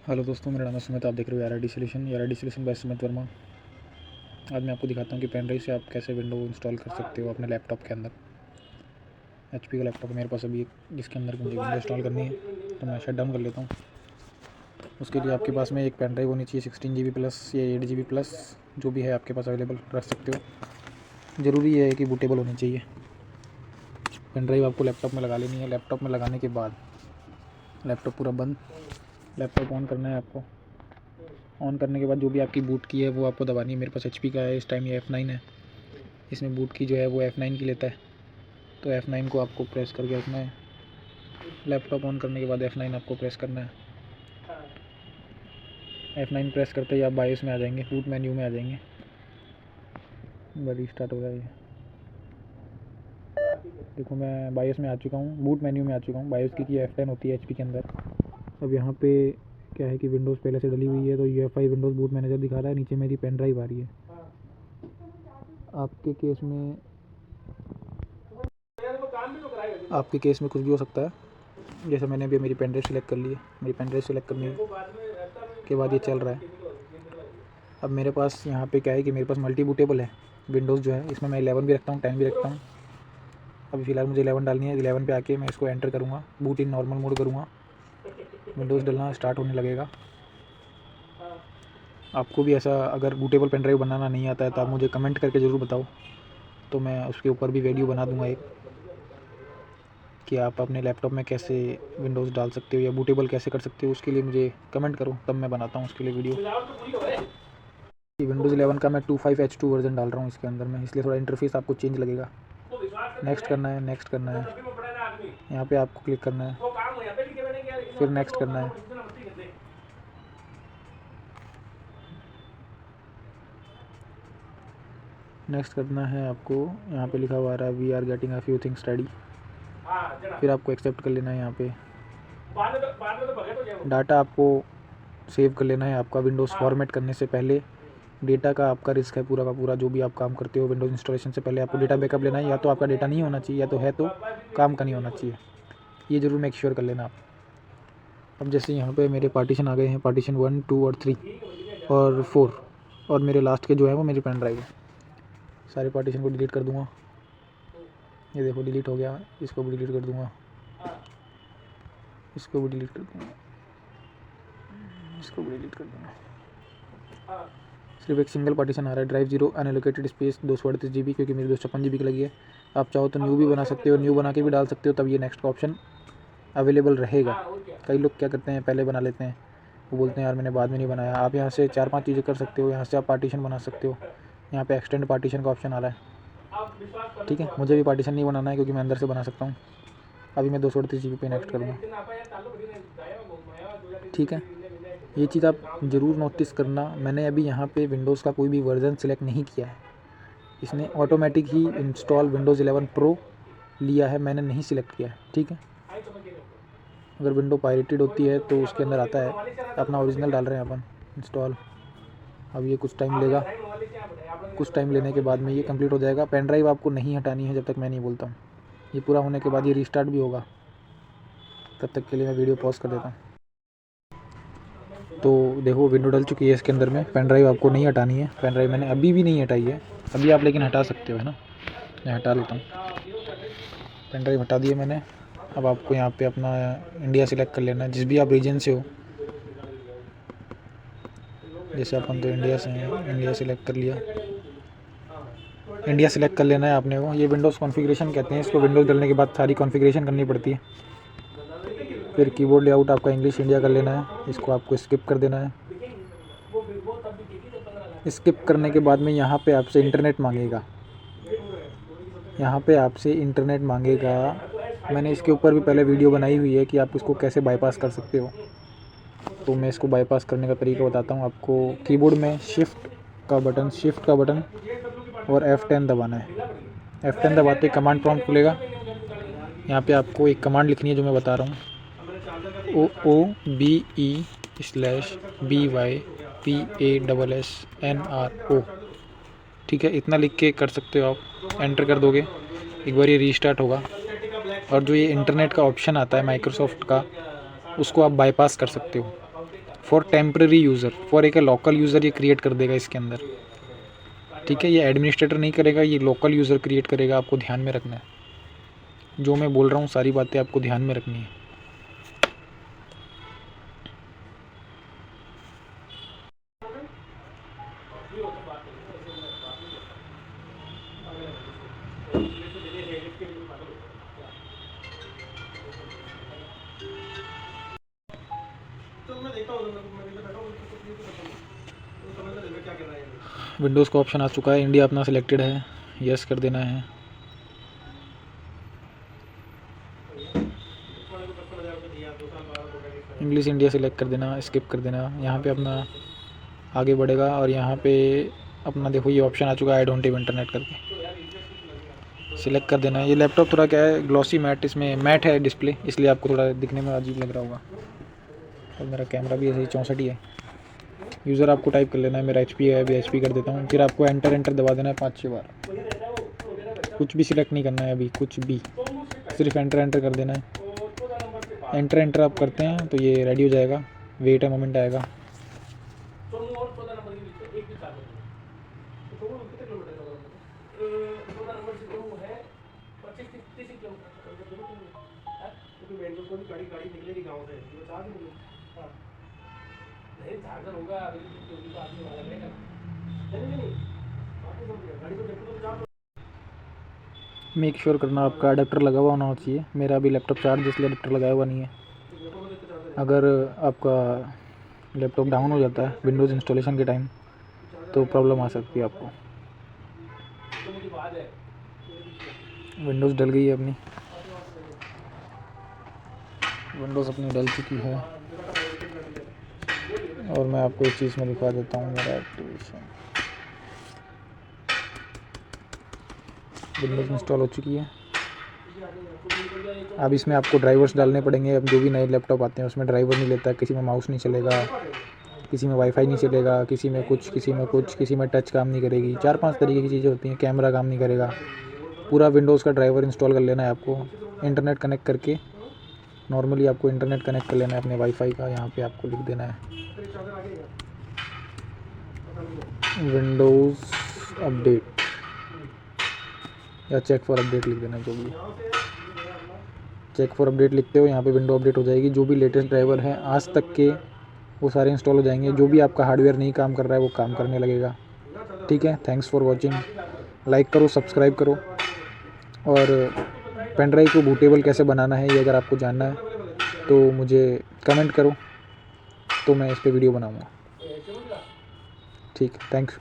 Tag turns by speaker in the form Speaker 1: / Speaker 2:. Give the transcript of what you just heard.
Speaker 1: Hello दोस्तों, मेरा नाम है सुमित। आप देख रहे हो R D solution bye Sumit Verma. आज मैं आपको दिखाता हूँ कि पेन ड्राइव से आप कैसे विंडो इंस्टॉल कर सकते हो अपने लैपटॉप के अंदर। HP का लैपटॉप है मेरे पास अभी एक, जिसके अंदर मुझे विंडो इंस्टॉल करनी है, तो मैं शट डाउन कर लेता हूँ। उसके लिए आपके पास में एक पेन ड्राइव होनी चाहिए 16 GB प्लस या 8 GB प्लस, जो भी है आपके पास अवेलेबल रख सकते हो। ज़रूरी है कि बूटेबल होनी चाहिए। पेन ड्राइव आपको लैपटॉप में लगा लेनी है। लैपटॉप में लगाने के बाद लैपटॉप पूरा बंद, लैपटॉप ऑन करना है आपको। ऑन करने के बाद जो भी आपकी बूट की है वो आपको दबानी है। मेरे पास HP का है इस टाइम, ये F9 है। इसमें बूट की जो है वो F9 की लेता है, तो F9 को आपको प्रेस करके रखना है। लैपटॉप ऑन करने के बाद F9 आपको प्रेस करना है। F9 प्रेस करते ही आप बायोस में आ जाएंगे, बूट मेन्यू में आ जाएंगे। बड़ी स्टार्ट हो रहा है। देखो मैं बायोस में आ चुका हूँ, बूट मेन्यू में आ चुका हूँ। बायोस की F10 होती है HP के अंदर। अब यहाँ पे क्या है कि विंडोज़ पहले से डली हुई है, तो UEFI विंडोज़ बूट मैनेजर दिखा रहा है। नीचे मेरी पेन ड्राइव आ रही है। आपके केस में कुछ भी हो सकता है। जैसे मैंने अभी मेरी पेन ड्राइव सेलेक्ट कर ली है। मेरी पेन ड्राइव सेलेक्ट करने के बाद ये चल रहा है। अब मेरे पास यहाँ पे क्या है कि मेरे पास मल्टी बूटेबल है विंडोज़ जो है। इसमें मैं 11 भी रखता हूँ, 10 भी रखता हूँ। अभी फ़िलहाल मुझे 11 डालनी है। 11 पे आके मैं इसको एंटर करूँगा, बूट इन नॉर्मल मोड करूँगा, विंडोज़ डलना स्टार्ट होने लगेगा। आपको भी ऐसा अगर बूटेबल पेन ड्राइव बनाना नहीं आता है तो आप मुझे कमेंट करके ज़रूर बताओ, तो मैं उसके ऊपर भी वीडियो बना दूँगा एक, कि आप अपने लैपटॉप में कैसे विंडोज़ डाल सकते हो या बूटेबल कैसे कर सकते हो। उसके लिए मुझे कमेंट करो, तब मैं बनाता हूँ उसके लिए वीडियो। विंडोज़ 11 का मैं 25H2 वर्जन डाल रहा हूँ इसके अंदर में, इसलिए थोड़ा इंटरफेस आपको चेंज लगेगा। नेक्स्ट करना है, नेक्स्ट करना है, यहाँ पे आपको क्लिक करना है, फिर नेक्स्ट करना है। नेक्स्ट करना है आपको, यहाँ पे लिखा हुआ आ रहा है we are getting a few things ready. फिर आपको एक्सेप्ट कर लेना है। यहाँ पे डाटा आपको सेव कर लेना है। आपका विंडोज़ फॉर्मेट करने से पहले डेटा का आपका रिस्क है पूरा का पूरा। जो भी आप काम करते हो विंडोज़ इंस्टॉलेशन से पहले आपको डेटा बैकअप लेना है। या तो आपका डेटा नहीं होना चाहिए, या तो है तो काम का नहीं होना चाहिए। ये ज़रूर मेक श्योर कर लेना आप। अब जैसे यहाँ पे मेरे पार्टीशन आ गए हैं, पार्टीशन 1, 2 और 3 और 4, और मेरे लास्ट के जो है वो मेरी पेन ड्राइव है। सारे पार्टीशन को डिलीट कर दूँगा। ये देखो डिलीट हो गया। इसको भी डिलीट कर दूँगा, इसको भी डिलीट कर दूँगा, इसको भी डिलीट कर दूँगा। सिर्फ एक सिंगल पार्टीशन आ रहा है, ड्राइव 0 अनएलोकेटेड स्पेस 238 GB, क्योंकि मेरी 256 GB की लगी है। आप चाहो तो न्यू भी बना सकते हो, न्यू बना के भी डाल सकते हो, तब ये नेक्स्ट का ऑप्शन अवेलेबल रहेगा। कई लोग क्या करते हैं, पहले बना लेते हैं, वो बोलते हैं यार मैंने बाद में नहीं बनाया। आप यहाँ से 4-5 चीज़ें कर सकते हो। यहाँ से आप पार्टीशन बना सकते हो। यहाँ पे एक्सटेंड पार्टीशन का ऑप्शन आ रहा है, ठीक है। मुझे भी पार्टीशन नहीं बनाना है क्योंकि मैं अंदर से बना सकता हूँ। अभी मैं 238 GB पे नेक्स्ट करूँगा, ठीक है। ये चीज़ आप ज़रूर नोटिस करना। मैंने अभी यहाँ पे विंडोज़ का कोई भी वर्जन सिलेक्ट नहीं किया है। इसने ऑटोमेटिक ही इंस्टॉल विंडोज़ 11 प्रो लिया है, मैंने नहीं सिलेक्ट किया है, ठीक है। अगर विंडो पायरेटेड होती है तो उसके अंदर आता है, अपना ओरिजिनल डाल रहे हैं अपन इंस्टॉल। अब ये कुछ टाइम लेगा, कुछ टाइम लेने के बाद में ये कंप्लीट हो जाएगा। पेन ड्राइव आपको नहीं हटानी है जब तक मैं नहीं बोलता हूँ। ये पूरा होने के बाद ये रीस्टार्ट भी होगा, तब तक के लिए मैं वीडियो पॉज कर देता हूँ। तो देखो विंडो डल चुकी है इसके अंदर में। पेन ड्राइव आपको नहीं हटानी है। पेन ड्राइव मैंने अभी भी नहीं हटाई है, अभी आप लेकिन हटा सकते हो, है ना। मैं हटा लेता हूँ। पेन ड्राइव हटा दिए मैंने। अब आपको यहाँ पे अपना इंडिया सिलेक्ट कर लेना है, जिस भी आप रीजन से हो। जैसे अपन तो इंडिया से हैं, इंडिया सिलेक्ट कर लिया। इंडिया सिलेक्ट कर लेना है आपने को। ये विंडोज़ कॉन्फ़िगरेशन कहते हैं इसको। विंडोज़ डलने के बाद सारी कॉन्फ़िगरेशन करनी पड़ती है। फिर कीबोर्ड लेआउट आपका इंग्लिश इंडिया कर लेना है। इसको आपको स्किप कर देना है। स्किप करने के बाद में यहाँ पे आपसे इंटरनेट मांगेगा, यहाँ पे आपसे इंटरनेट मांगेगा। मैंने इसके ऊपर भी पहले वीडियो बनाई हुई है कि आप इसको कैसे बाईपास कर सकते हो, तो मैं इसको बाईपास करने का तरीका बताता हूँ आपको। कीबोर्ड में शिफ्ट का बटन और F10 दबाना है। F10 दबाते कमांड प्रॉम्प्ट खुलेगा। यहाँ पे आपको एक कमांड लिखनी है जो मैं बता रहा हूँ, OOBE/BYPASSNRO, ठीक है। इतना लिख के कर सकते हो आप। एंटर कर दोगे, एक बार ये रीस्टार्ट होगा। और जो ये इंटरनेट का ऑप्शन आता है माइक्रोसॉफ्ट का, उसको आप बाईपास कर सकते हो। फॉर टेम्प्रेरी यूज़र, फॉर एक लोकल यूज़र ये क्रिएट कर देगा इसके अंदर, ठीक है। ये एडमिनिस्ट्रेटर नहीं करेगा, ये लोकल यूज़र क्रिएट करेगा। आपको ध्यान में रखना है जो मैं बोल रहा हूँ, सारी बातें आपको ध्यान में रखनी है। विंडोज़ का ऑप्शन आ चुका है, इंडिया अपना सिलेक्टेड है, यस कर देना है। इंग्लिश इंडिया सिलेक्ट कर देना, स्किप कर देना। यहाँ पे अपना आगे बढ़ेगा और यहाँ पे अपना देखो ये ऑप्शन आ चुका है, आई डोंट हैव इंटरनेट करके सिलेक्ट कर देना है। ये लैपटॉप थोड़ा क्या है, ग्लॉसी मैट, इसमें मैट है डिस्प्ले, इसलिए आपको थोड़ा दिखने में अजीब लग रहा होगा। और मेरा कैमरा भी ऐसे ही 64 ही है। यूज़र आपको टाइप कर लेना है, मेरा HP है, अभी HP कर देता हूँ। फिर आपको एंटर दबा देना है 5-6 बार। कुछ भी सिलेक्ट नहीं करना है अभी, कुछ भी, सिर्फ एंटर कर देना है। एंटर आप करते हैं तो ये रेडी हो जाएगा, वेट है, मोमेंट आएगा। मेक श्योर करना आपका अडेप्टर लगा हुआ होना चाहिए। मेरा अभी लैपटॉप चार्ज, इसलिए अडेप्टर लगाया हुआ नहीं है। अगर आपका लैपटॉप डाउन हो जाता है विंडोज़ इंस्टॉलेशन के टाइम तो प्रॉब्लम आ सकती है आपको। विंडोज़ डल गई है अपनी, विंडोज़ अपनी डल चुकी है। और मैं आपको इस चीज़ में दिखा देता हूँ मेरा एक्टिवेशन। विंडोज़ इंस्टॉल हो चुकी है। अब इसमें आपको ड्राइवर्स डालने पड़ेंगे। अब जो भी नए लैपटॉप आते हैं उसमें ड्राइवर नहीं लेता है, किसी में माउस नहीं चलेगा, किसी में वाईफाई नहीं चलेगा, किसी में कुछ, किसी में टच काम नहीं करेगी। 4-5 तरीके की चीज़ें होती हैं, कैमरा काम नहीं करेगा। पूरा विंडोज़ का ड्राइवर इंस्टॉल कर लेना है आपको, इंटरनेट कनेक्ट करके। नॉर्मली आपको इंटरनेट कनेक्ट कर लेना है अपने वाईफाई का। यहाँ पे आपको लिख देना है विंडोज़ अपडेट या चेक फॉर अपडेट लिख देना, जो भी चेक फॉर अपडेट लिखते हो यहाँ पे विंडो अपडेट हो जाएगी। जो भी लेटेस्ट ड्राइवर हैं आज तक के वो सारे इंस्टॉल हो जाएंगे। जो भी आपका हार्डवेयर नहीं काम कर रहा है वो काम करने लगेगा, ठीक है। Thanks for watching. लाइक करो, सब्सक्राइब करो, और पेन ड्राइव को बूटेबल कैसे बनाना है ये अगर आपको जानना है तो मुझे कमेंट करो, तो मैं इस पर वीडियो बनाऊँगा, ठीक। थैंक्स।